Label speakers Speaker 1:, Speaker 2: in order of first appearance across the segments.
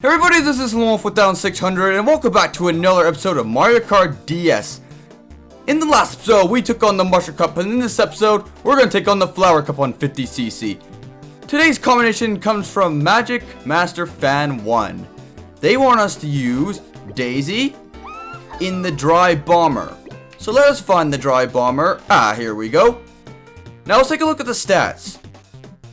Speaker 1: Hey everybody, this is Wolf with Down 600 and welcome back to another episode of Mario Kart DS. In the last episode, we took on the Mushroom Cup, and in this episode, we're going to take on the Flower Cup on 50cc. Today's combination comes from Magic Master Fan 1. They want us to use Daisy in the Dry Bomber. So let us find the Dry Bomber. Here we go. Now let's take a look at the stats.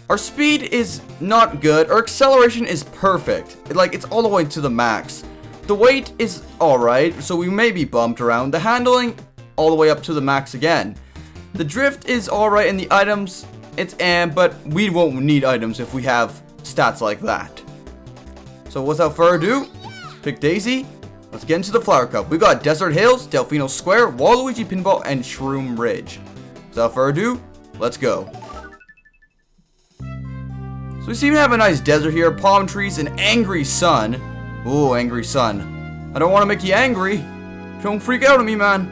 Speaker 1: Our speed is not good. Our acceleration is perfect. It's all the way to the max. The weight is alright, so we may be bumped around. The handling, all the way up to the max again. The drift is alright, and the items, it's but we won't need items if we have stats like that. So without further ado, pick Daisy. Let's get into the Flower Cup. We got Desert Hills, Delfino Square, Waluigi Pinball, and Shroom Ridge. Without further ado, let's go. So we seem to have a nice desert here, palm trees, an angry sun. Ooh, angry sun. I don't want to make you angry. Don't freak out on me, man.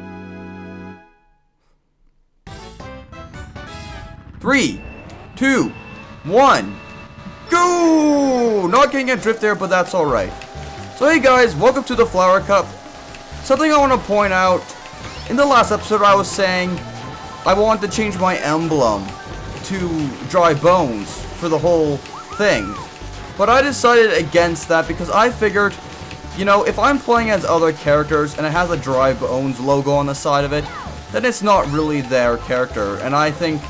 Speaker 1: 3, 2, 1, go! Not getting a drift there, but that's alright. So hey guys, welcome to the Flower Cup. Something I want to point out. In the last episode I was saying I want to change my emblem to dry bones for the whole thing, but I decided against that because I figured, you know, if I'm playing as other characters and it has a Dry Bones logo on the side of it, then it's not really their character, and I think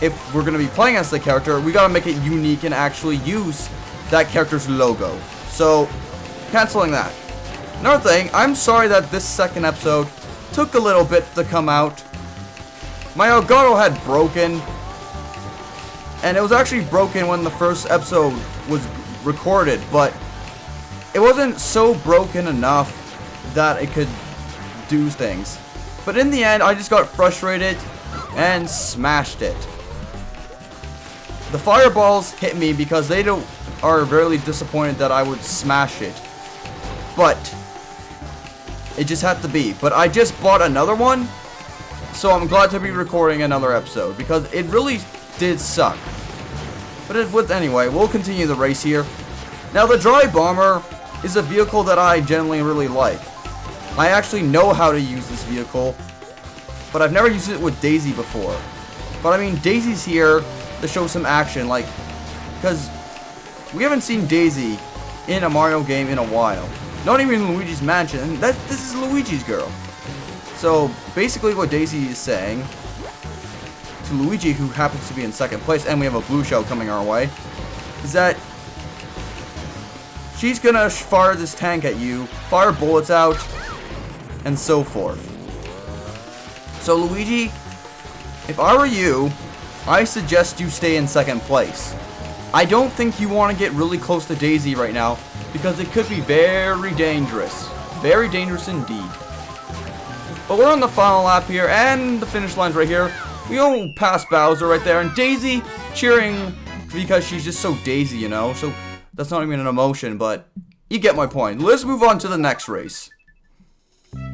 Speaker 1: if we're gonna be playing as the character, we gotta make it unique and actually use that character's logo. So, canceling that. Another thing, I'm sorry that this second episode took a little bit to come out. My Elgato had broken. And it was actually broken when the first episode was recorded, but it wasn't so broken enough that it could do things. But in the end, I just got frustrated and smashed it. The fireballs hit me because they are very disappointed that I would smash it. But it just had to be. But I just bought another one, so I'm glad to be recording another episode because it really did suck. But anyway, we'll continue the race here. Now, the Dry Bomber is a vehicle that I generally really like. I actually know how to use this vehicle, but I've never used it with Daisy before. But I mean, Daisy's here to show some action, because we haven't seen Daisy in a Mario game in a while. Not even in Luigi's Mansion, and this is Luigi's girl. So, basically what Daisy is saying to Luigi, who happens to be in second place, and we have a blue shell coming our way, is that she's gonna fire this tank at you, fire bullets out, and so forth. So Luigi, if I were you, I suggest you stay in second place. I don't think you want to get really close to Daisy right now, because it could be very dangerous. Very dangerous indeed. But we're on the final lap here, and the finish line's right here. We all pass Bowser right there, and Daisy cheering because she's just so Daisy, you know? So that's not even an emotion, but you get my point. Let's move on to the next race.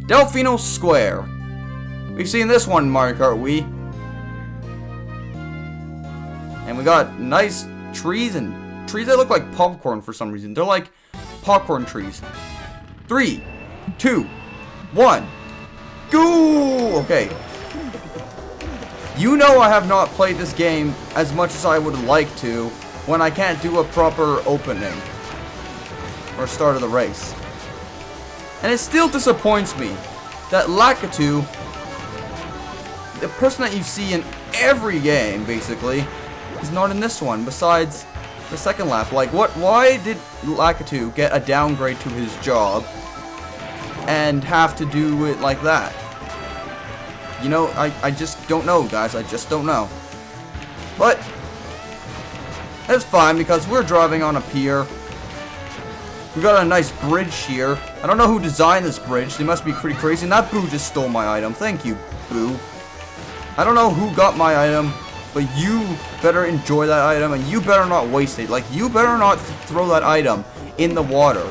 Speaker 1: Delfino Square. We've seen this one in Mario Kart Wii. And we got nice trees, and trees that look like popcorn for some reason. They're like popcorn trees. 3, 2, 1, go! Okay. You know I have not played this game as much as I would like to when I can't do a proper opening or start of the race. And it still disappoints me that Lakitu, the person that you see in every game basically, is not in this one besides the second lap. Why did Lakitu get a downgrade to his job and have to do it like that? You know, I just don't know, guys. I just don't know. But that's fine because we're driving on a pier. We got a nice bridge here. I don't know who designed this bridge. They must be pretty crazy. And that Boo just stole my item. Thank you, Boo. I don't know who got my item, but you better enjoy that item and you better not waste it. You better not throw that item in the water.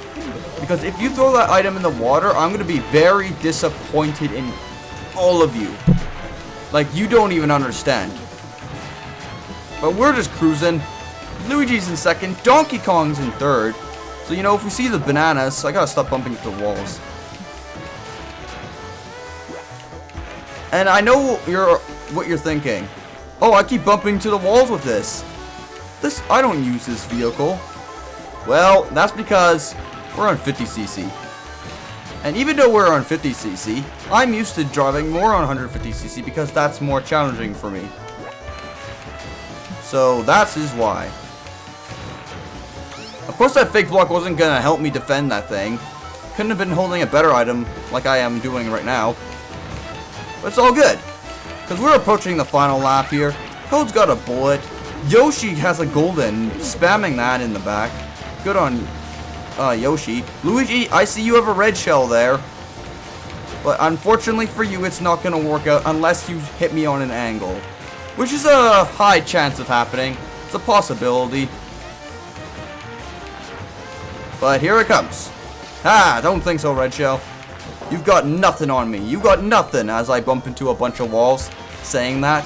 Speaker 1: Because if you throw that item in the water, I'm going to be very disappointed in all of you. You don't even understand. But we're just cruising. Luigi's in second, Donkey Kong's in third. So, you know, if we see the bananas, I gotta stop bumping into the walls. And I know what you're thinking. Oh, I keep bumping to the walls with this. I don't use this vehicle. Well, that's because we're on 50cc. And even though we're on 50cc, I'm used to driving more on 150cc because that's more challenging for me. So that is why. Of course that fake block wasn't gonna help me defend that thing. Couldn't have been holding a better item like I am doing right now. But it's all good. Because we're approaching the final lap here. Toad's got a bullet. Yoshi has a golden, spamming that in the back. Good on Yoshi. Luigi, I see you have a red shell there. But unfortunately for you, it's not going to work out unless you hit me on an angle. Which is a high chance of happening. It's a possibility. But here it comes. Ah, don't think so, red shell. You've got nothing on me. You got nothing as I bump into a bunch of walls saying that.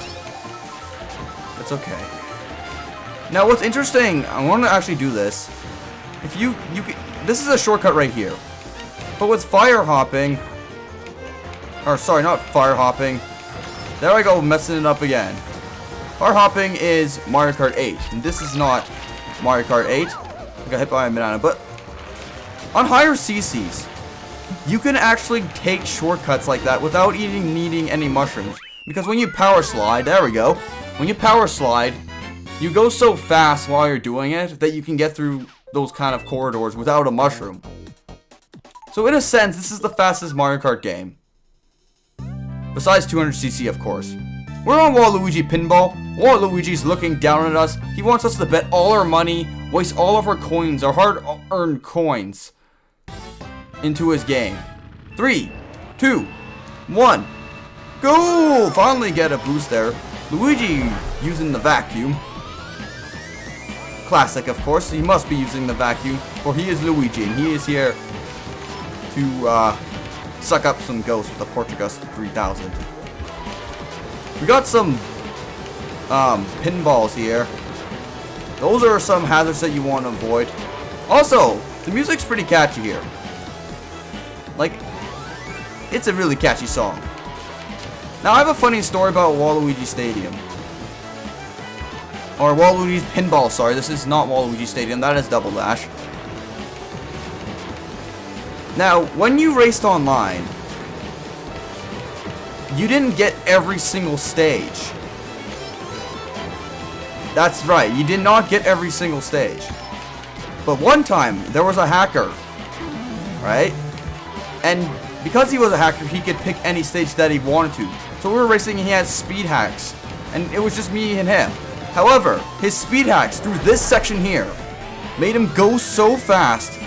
Speaker 1: It's okay. Now what's interesting, I want to actually do this. If you this is a shortcut right here. But with fire hopping, or sorry, not fire hopping. There I go, messing it up again. Fire hopping is Mario Kart 8, and this is not Mario Kart 8. I got hit by a banana, but on higher CCs, you can actually take shortcuts like that without even needing any mushrooms. Because when you power slide, there we go. When you power slide, you go so fast while you're doing it that you can get through those kind of corridors without a mushroom. So in a sense, this is the fastest Mario Kart game. Besides 200cc, of course. We're on Waluigi Pinball. Waluigi's looking down at us. He wants us to bet all our money, waste all of our coins, our hard-earned coins, into his game. 3, 2, 1. Go! Finally get a boost there. Luigi using the vacuum. Classic, of course. He must be using the vacuum, for he is Luigi, and he is here to suck up some ghosts with the Portugus 3000. We got some pinballs here. Those are some hazards that you want to avoid. Also, the music's pretty catchy here. Like, it's a really catchy song. Now, I have a funny story about Waluigi Stadium. Or Waluigi's Pinball, sorry. This is not Waluigi Stadium. That is Double Dash. Now, when you raced online, you didn't get every single stage. That's right. You did not get every single stage. But one time, there was a hacker. Right? And because he was a hacker, he could pick any stage that he wanted to. So we were racing and he had speed hacks. And it was just me and him. However, his speed hacks through this section here made him go so fast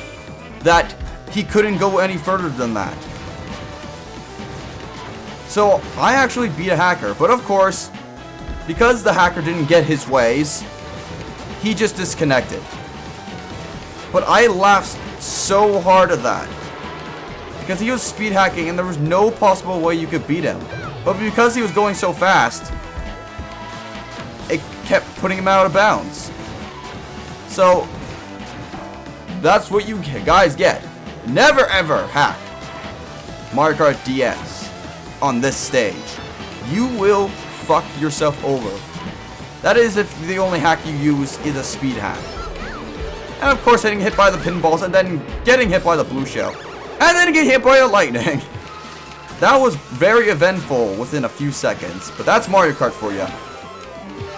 Speaker 1: that he couldn't go any further than that. So I actually beat a hacker. But of course, because the hacker didn't get his ways, he just disconnected. But I laughed so hard at that. Because he was speed hacking and there was no possible way you could beat him. But because he was going so fast, it kept putting him out of bounds. So, that's what you guys get. Never ever hack Mario Kart DS on this stage. You will fuck yourself over. That is if the only hack you use is a speed hack. And of course getting hit by the pinballs and then getting hit by the blue shell. And then get hit by a lightning. That was very eventful within a few seconds. But that's Mario Kart for you.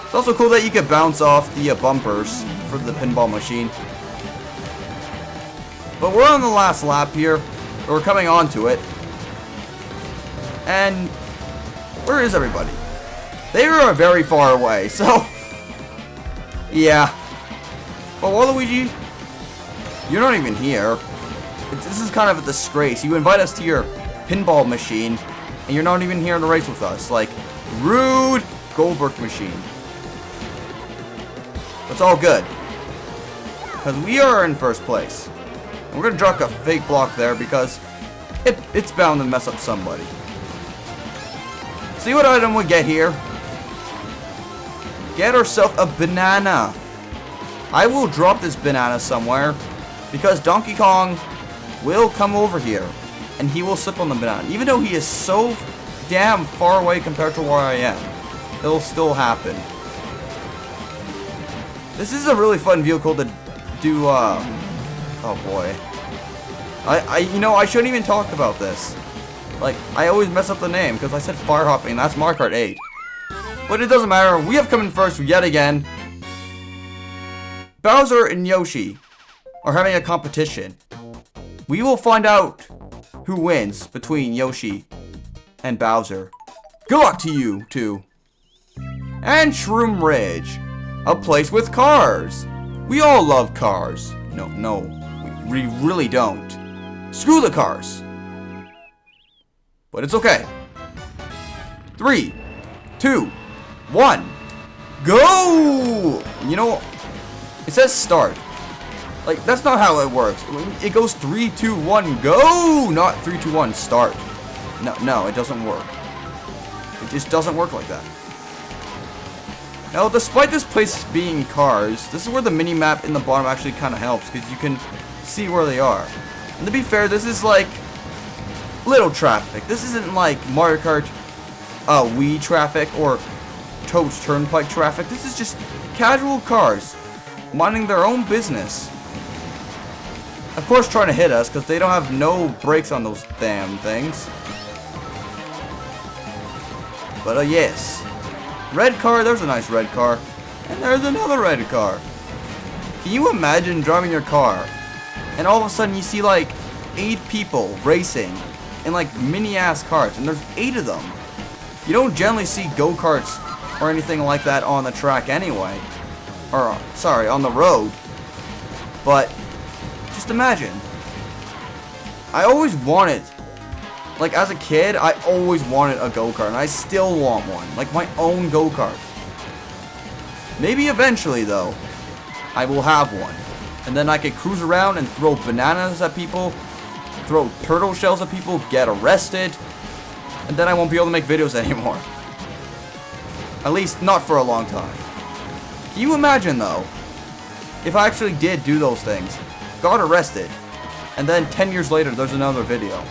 Speaker 1: It's also cool that you can bounce off the bumpers for the pinball machine. But we're on the last lap here. We're coming on to it. And where is everybody? They are very far away, so yeah. But Waluigi, you're not even here. This is kind of a disgrace. You invite us to your pinball machine, and you're not even here to race with us. Like, rude Goldberg machine. It's all good. Because we are in first place. And we're going to drop a fake block there because it's bound to mess up somebody. See what item we get here? Get ourselves a banana. I will drop this banana somewhere. Because Donkey Kong will come over here and he will slip on the banana. Even though he is so damn far away compared to where I am, it'll still happen. This is a really fun vehicle to do, oh boy. I shouldn't even talk about this. Like, I always mess up the name because I said fire hopping. That's Mario Kart 8. But it doesn't matter. We have come in first yet again. Bowser and Yoshi are having a competition. We will find out who wins between Yoshi and Bowser. Good luck to you two. And Shroom Ridge, a place with cars. We all love cars. No, we really don't. Screw the cars. But it's okay. 3, 2, 1, go! You know, it says start. Like, that's not how it works. It goes 3, 2, 1, go! Not 3, 2, 1, start. No, it doesn't work. It just doesn't work like that. Now, despite this place being cars, this is where the mini-map in the bottom actually kind of helps, because you can see where they are. And to be fair, this is like little traffic. This isn't like Mario Kart Wii traffic or Toad's Turnpike traffic. This is just casual cars minding their own business. Of course, trying to hit us because they don't have no brakes on those damn things. But yes. Red car, there's a nice red car. And there's another red car. Can you imagine driving your car and all of a sudden you see like 8 people racing in like mini ass carts, and there's 8 of them. You don't generally see go-karts or anything like that on the track anyway. Or, sorry, on the road. But just imagine. I always wanted, like as a kid, I always wanted a go-kart, and I still want one. Like my own go-kart. Maybe eventually though, I will have one. And then I could cruise around and throw bananas at people, throw turtle shells at people, get arrested, and then I won't be able to make videos anymore. At least not for a long time. Can you imagine though, if I actually did do those things, got arrested, and then 10 years later there's another video?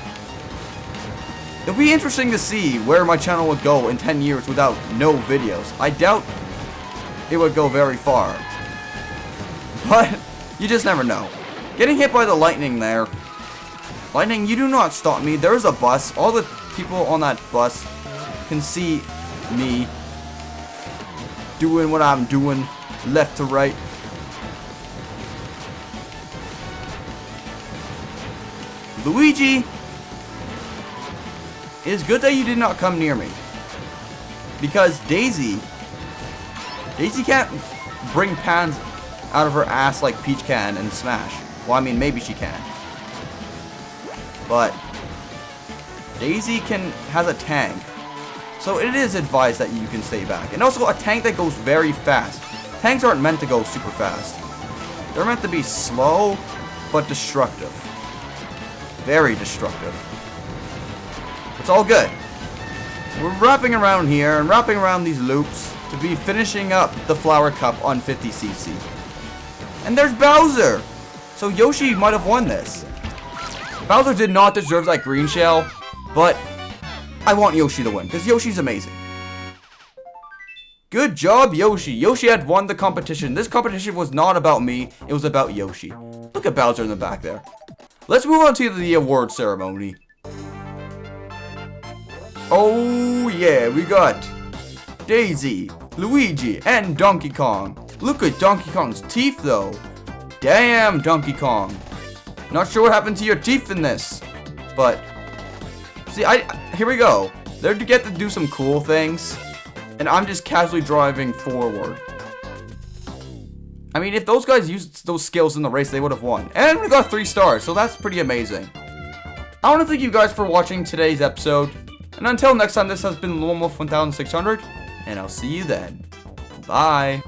Speaker 1: It'll be interesting to see where my channel would go in 10 years without no videos. I doubt it would go very far. But you just never know. Getting hit by the lightning there. Lightning, you do not stop me. There is a bus. All the people on that bus can see me doing what I'm doing, left to right. Luigi, it is good that you did not come near me. Because Daisy can't bring pans out of her ass like Peach can and Smash. Well, I mean, maybe she can. But Daisy has a tank. So it is advised that you can stay back. And also a tank that goes very fast. Tanks aren't meant to go super fast. They're meant to be slow, but destructive. Very destructive. It's all good. We're wrapping around here and wrapping around these loops to be finishing up the Flower Cup on 50cc. And there's Bowser! So Yoshi might have won this. Bowser did not deserve that green shell, but I want Yoshi to win, because Yoshi's amazing. Good job, Yoshi. Yoshi had won the competition. This competition was not about me, it was about Yoshi. Look at Bowser in the back there. Let's move on to the award ceremony. Oh yeah, we got Daisy, Luigi, and Donkey Kong. Look at Donkey Kong's teeth though. Damn, Donkey Kong. Not sure what happened to your teeth in this, but see, here we go. They're to get to do some cool things, and I'm just casually driving forward. I mean, if those guys used those skills in the race, they would have won. And we got 3 stars, so that's pretty amazing. I want to thank you guys for watching today's episode. And until next time, this has been Lone Wolf 1600, and I'll see you then. Bye.